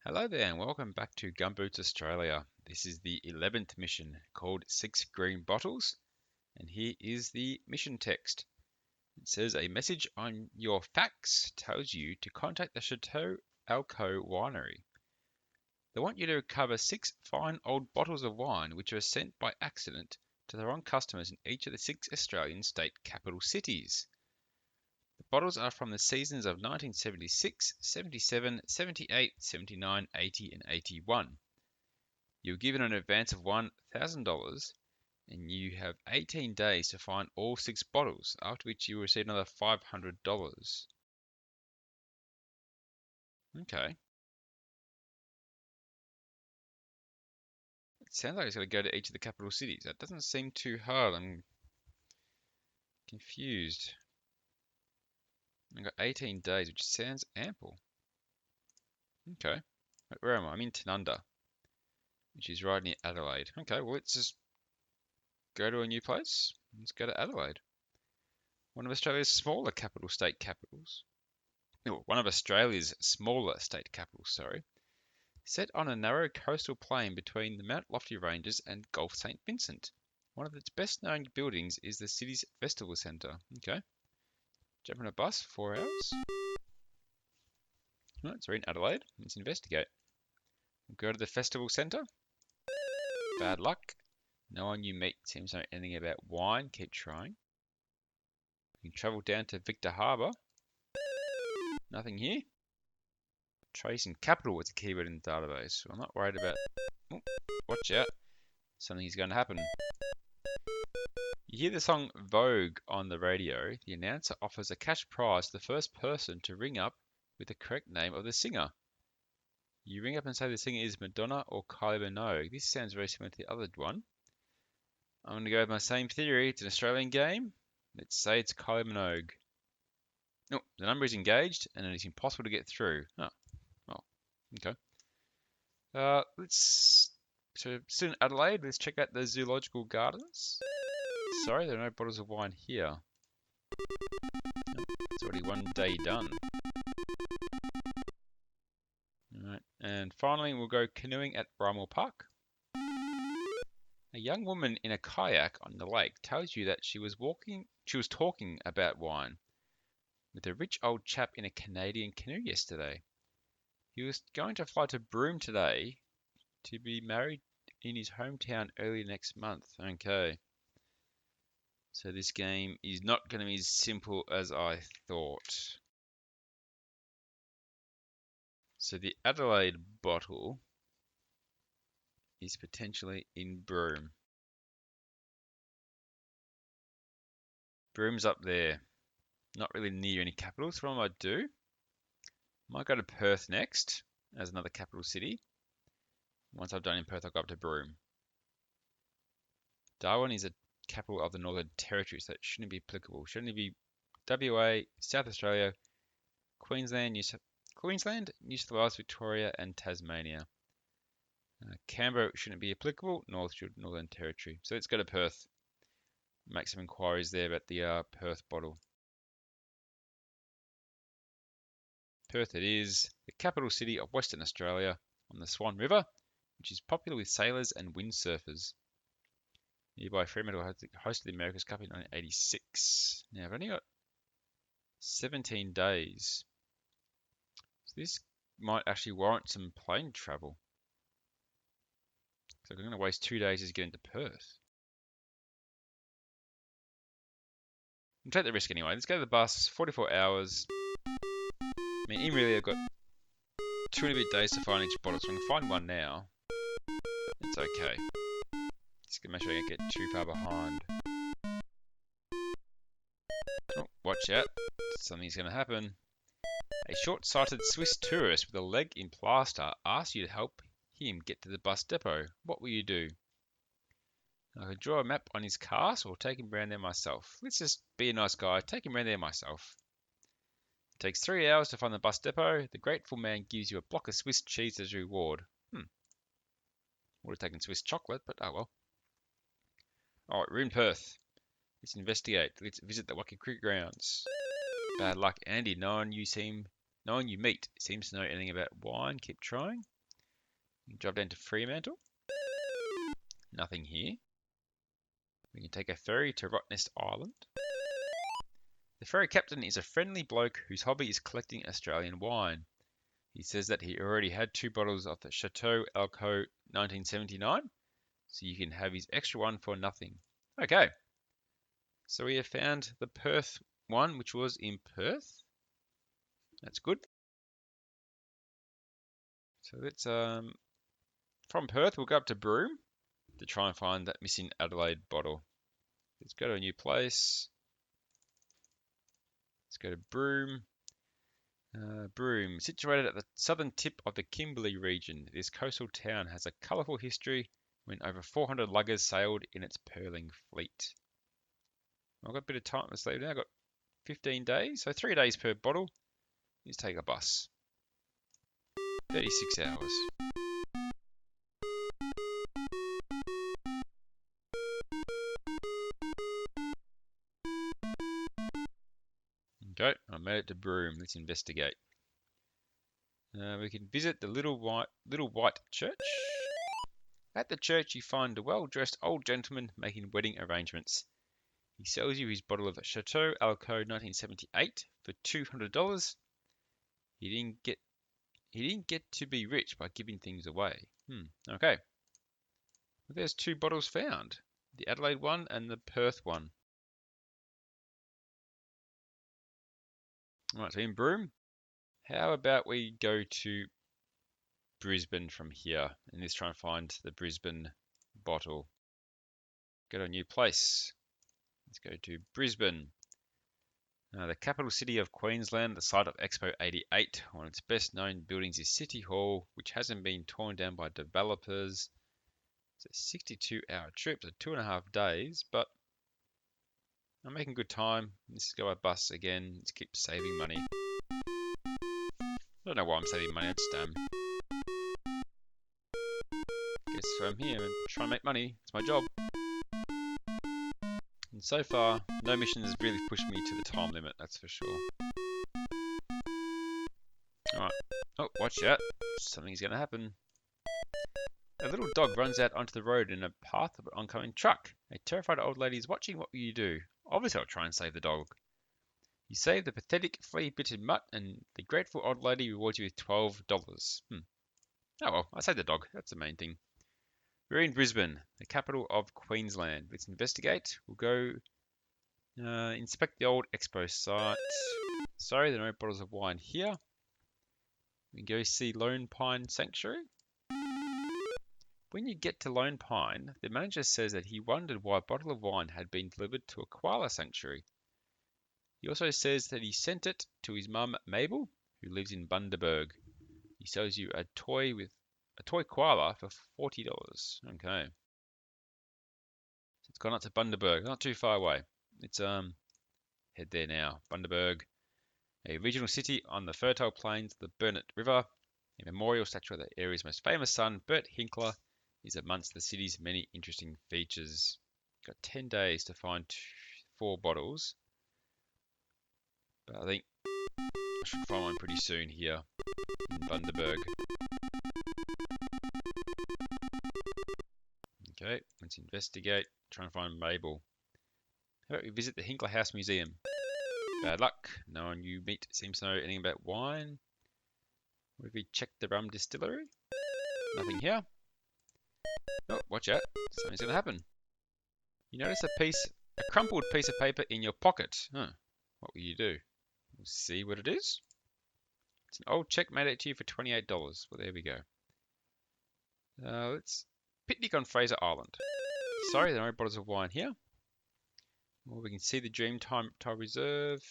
Hello there and welcome back to Gumboots Australia. This is the 11th mission called 6 Green Bottles, and here is the mission text. It says a message on your fax tells you to contact the Chateau Alco winery. They want you to recover 6 fine old bottles of wine which were sent by accident to the wrong customers in each of the 6 Australian state capital cities. The bottles are from the seasons of 1976, 77, 78, 79, 80 and 81. You're given an advance of $1,000 and you have 18 days to find all 6 bottles, after which you will receive another $500. Okay. It sounds like it's got to go to each of the capital cities. That doesn't seem too hard. I'm confused. I've got 18 days, which sounds ample. Okay. Where am I? I'm in Tanunda, which is right near Adelaide. Okay, well, let's just go to a new place. Let's go to Adelaide, one of Australia's smaller capital state capitals. Oh, one of Australia's smaller state capitals, sorry. Set on a narrow coastal plain between the Mount Lofty Ranges and Gulf St. Vincent. One of its best-known buildings is the city's festival centre. Okay. Jump on a bus, 4 hours. Right, so we're in Adelaide. Let's investigate. We'll go to the festival centre. Bad luck. No one you meet seems to know anything about wine. Keep trying. You can travel down to Victor Harbour. Nothing here. Trace and capital was the keyword in the database, so I'm not worried about... Oh, watch out. Something is going to happen. You hear the song Vogue on the radio. The announcer offers a cash prize to the first person to ring up with the correct name of the singer. You ring up and say the singer is Madonna or Kylie Minogue. This sounds very similar to the other one. I'm going to go with my same theory. It's an Australian game. Let's say it's Kylie Minogue. Oh, the number is engaged and it is impossible to get through. Oh, well, okay. So still in Adelaide, let's check out the zoological gardens. Sorry, there are no bottles of wine here. It's already one day done. Alright, and finally we'll go canoeing at Bramwell Park. A young woman in a kayak on the lake tells you that she was talking about wine with a rich old chap in a Canadian canoe yesterday. He was going to fly to Broome today to be married in his hometown early next month. Okay. So this game is not going to be as simple as I thought. So the Adelaide bottle is potentially in Broome. Broome's up there. Not really near any capitals. What I might do, might go to Perth next as another capital city. Once I've done in Perth, I'll go up to Broome. Darwin is a capital of the Northern Territory, so it shouldn't be applicable. Should only be WA, South Australia, Queensland, New South Wales, Victoria, and Tasmania. Canberra shouldn't be applicable, nor should Northern Territory. So let's go to Perth. Make some inquiries there about the Perth bottle. Perth it is, the capital city of Western Australia on the Swan River, which is popular with sailors and windsurfers. Nearby Fremantle hosted the America's Cup in 1986. Now I've only got 17 days. So this might actually warrant some plane travel. So I'm going to waste 2 days just getting to Perth. I'll take the risk anyway. Let's go to the bus, 44 hours. I mean, in really I've got 2 and a bit days to find each bottle, so I'm going to find one now. It's okay. Just going to make sure I don't get too far behind. Oh, watch out. Something's going to happen. A short-sighted Swiss tourist with a leg in plaster asks you to help him get to the bus depot. What will you do? I could draw a map on his cast or take him round there myself. Let's just be a nice guy. Take him round there myself. It takes 3 hours to find the bus depot. The grateful man gives you a block of Swiss cheese as a reward. Would have taken Swiss chocolate, but oh well. Alright, we're in Perth. Let's investigate. Let's visit the Wacky Cricket Grounds. Bad luck, Andy. No one you meet seems to know anything about wine. Keep trying. Drive down to Fremantle. Nothing here. We can take a ferry to Rottnest Island. The ferry captain is a friendly bloke whose hobby is collecting Australian wine. He says that he already had 2 bottles of the Chateau Alco 1979, so you can have his extra one for nothing. Okay, so we have found the Perth one, which was in Perth. That's good. So let's from Perth we'll go up to Broome to try and find that missing Adelaide bottle. Let's go to a new place. Let's go to Broome. Broome, situated at the southern tip of the Kimberley region, this coastal town has a colourful history when over 400 luggers sailed in its purling fleet. I've got a bit of time to sleep now. I've got 15 days, so 3 days per bottle. Let's take a bus. 36 hours. Okay, I made it to Broome. Let's investigate. We can visit the Little White Church. At the church, you find a well-dressed old gentleman making wedding arrangements. He sells you his bottle of Chateau Alco 1978 for $200. He didn't get to be rich by giving things away. Okay. Well, there's 2 bottles found. The Adelaide one and the Perth one. Alright, so in Broome, how about we go to Brisbane from here and let's try and find the Brisbane bottle. Go to a new place. Let's go to Brisbane. The capital city of Queensland, the site of Expo 88. One of its best known buildings is City Hall, which hasn't been torn down by developers. It's a 62-hour trip, so 2.5 days, but I'm making good time. Let's go by bus again. Let's keep saving money. I don't know why I'm saving money, I just guess I'm here and try and make money. It's my job. And so far, no mission has really pushed me to the time limit, that's for sure. Alright. Oh, watch out. Something's going to happen. A little dog runs out onto the road in a path of an oncoming truck. A terrified old lady is watching. What will you do? Obviously, I'll try and save the dog. You save the pathetic, flea-bitten mutt, and the grateful old lady rewards you with $12. Oh well, I saved the dog. That's the main thing. We're in Brisbane, the capital of Queensland. Let's investigate. We'll go inspect the old expo site. Sorry, there are no bottles of wine here. We can go see Lone Pine Sanctuary. When you get to Lone Pine, the manager says that he wondered why a bottle of wine had been delivered to a koala sanctuary. He also says that he sent it to his mum, Mabel, who lives in Bundaberg. He sells you a toy koala for $40. Okay. So it's gone up to Bundaberg, not too far away. Let's head there now. Bundaberg, a regional city on the fertile plains of the Burnett River. A memorial statue of the area's most famous son, Bert Hinkler, is amongst the city's many interesting features. Got 10 days to find 4 bottles. But I think I should find one pretty soon here in Bundaberg. Okay, let's investigate. Try and find Mabel. How about we visit the Hinkler House Museum? Bad luck. No one you meet seems to know anything about wine. What if we check the rum distillery? Nothing here. Oh, watch out. Something's going to happen. You notice a crumpled piece of paper in your pocket. Huh. What will you do? We'll see what it is. It's an old check made out to you for $28. Well, there we go. Let's picnic on Fraser Island. Sorry, there are no bottles of wine here. Well, we can see the Dreamtime Reptile Reserve.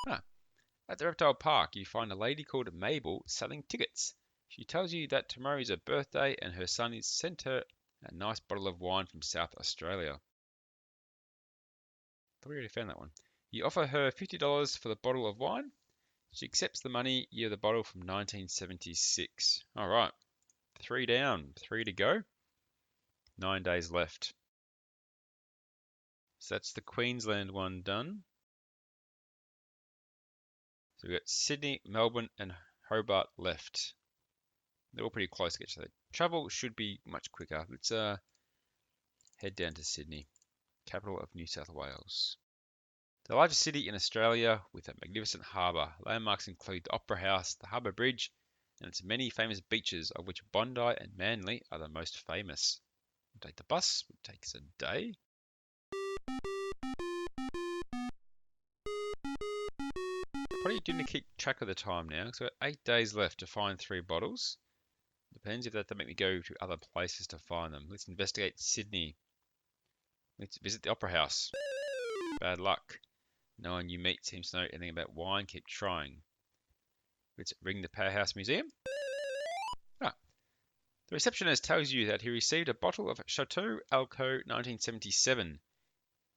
At the reptile park, you find a lady called Mabel selling tickets. She tells you that tomorrow is her birthday and her son has sent her a nice bottle of wine from South Australia. Thought we already found that one. You offer her $50 for the bottle of wine. She accepts the money. You have the bottle from 1976. All right. 3 down, 3 to go. 9 days left. So that's the Queensland one done. So we've got Sydney, Melbourne, and Hobart left. They're all pretty close to each other. Travel should be much quicker. Let's head down to Sydney, capital of New South Wales. The largest city in Australia with a magnificent harbour. Landmarks include the Opera House, the Harbour Bridge, and its many famous beaches, of which Bondi and Manly are the most famous. We'll take the bus, which takes a day. Probably do need to keep track of the time now, because we've got 8 days left to find 3 bottles. Depends if that make me go to other places to find them. Let's investigate Sydney. Let's visit the Opera House. Bad luck. No one you meet seems to know anything about wine. Keep trying. Let's ring the Powerhouse Museum. Ah, the receptionist tells you that he received a bottle of Chateau Alcoa 1977.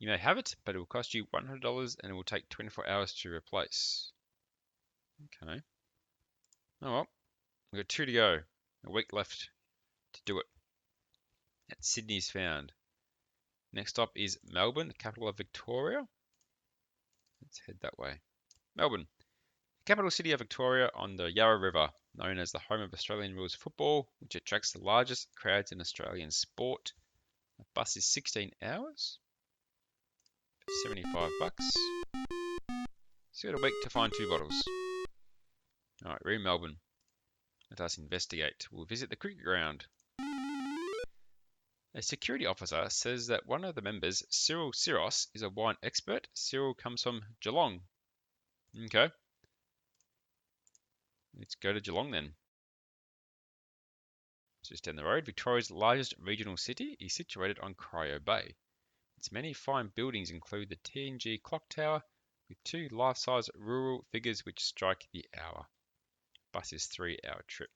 You may have it, but it will cost you $100 and it will take 24 hours to replace. Okay. Oh well, we've got 2 to go. A week left to do it. At Sydney's found. Next stop is Melbourne, the capital of Victoria. Let's head that way. Melbourne, the capital city of Victoria on the Yarra River, known as the home of Australian rules football, which attracts the largest crowds in Australian sport. The bus is 16 hours. $75. So got a week to find 2 bottles. Alright, we're in Melbourne. Let us investigate. We'll visit the cricket ground. A security officer says that one of the members, Cyril Siros, is a wine expert. Cyril comes from Geelong. Okay. Let's go to Geelong then. Just down the road, Victoria's largest regional city is situated on Cryo Bay. Its many fine buildings include the TNG Clock Tower with 2 life-size rural figures which strike the hour. Bus is 3-hour trip.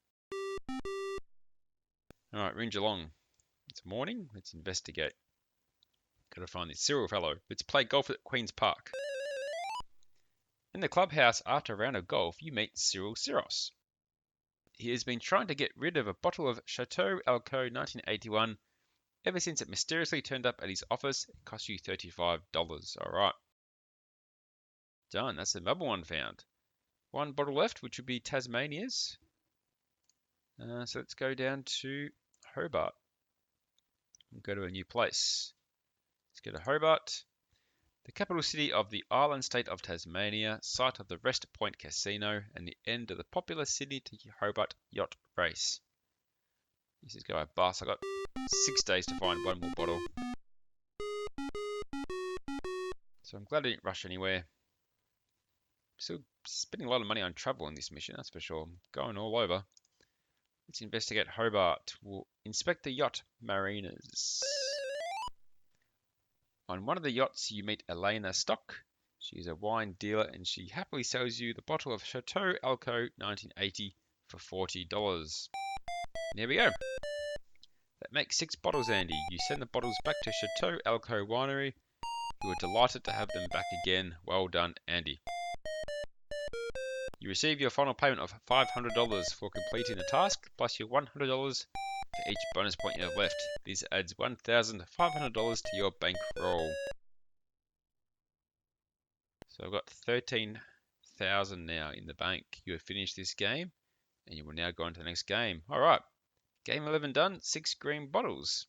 Alright, we're in Geelong. It's morning. Let's investigate. Gotta find this Cyril fellow. Let's play golf at Queen's Park. In the clubhouse after a round of golf, you meet Cyril Siros. He has been trying to get rid of a bottle of Chateau Alcoa 1981 ever since it mysteriously turned up at his office. It cost you $35. Alright. Done. That's the Melbourne one found. 1 bottle left, which would be Tasmania's. So let's go down to Hobart. We'll go to a new place. Let's go to Hobart, the capital city of the island state of Tasmania, site of the Rest Point Casino, and the end of the popular Sydney to Hobart yacht race. This is going by bus. I've got 6 days to find 1 more bottle. So I'm glad I didn't rush anywhere. Still spending a lot of money on travel in this mission, that's for sure. Going all over. Let's investigate Hobart. We'll inspect the yacht marinas. On one of the yachts, you meet Elena Stock. She's a wine dealer and she happily sells you the bottle of Chateau Alcoa 1980 for $40. There we go. That makes 6 bottles, Andy. You send the bottles back to Chateau Alcoa Winery. You are delighted to have them back again. Well done, Andy. You receive your final payment of $500 for completing the task, plus your $100 for each bonus point you have left. This adds $1,500 to your bankroll. So I've got $13,000 now in the bank. You have finished this game, and you will now go on to the next game. All right, game 11 done. 6 green bottles.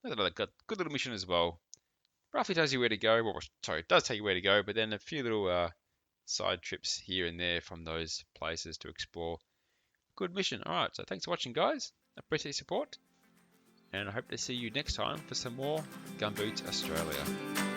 That's another good little mission as well. Roughly tells you where to go. Well, sorry, it does tell you where to go, but then a few little side trips here and there from those places to explore. Good mission. All right, so thanks for watching, guys. I appreciate your support, and I hope to see you next time for some more Gumboots Australia.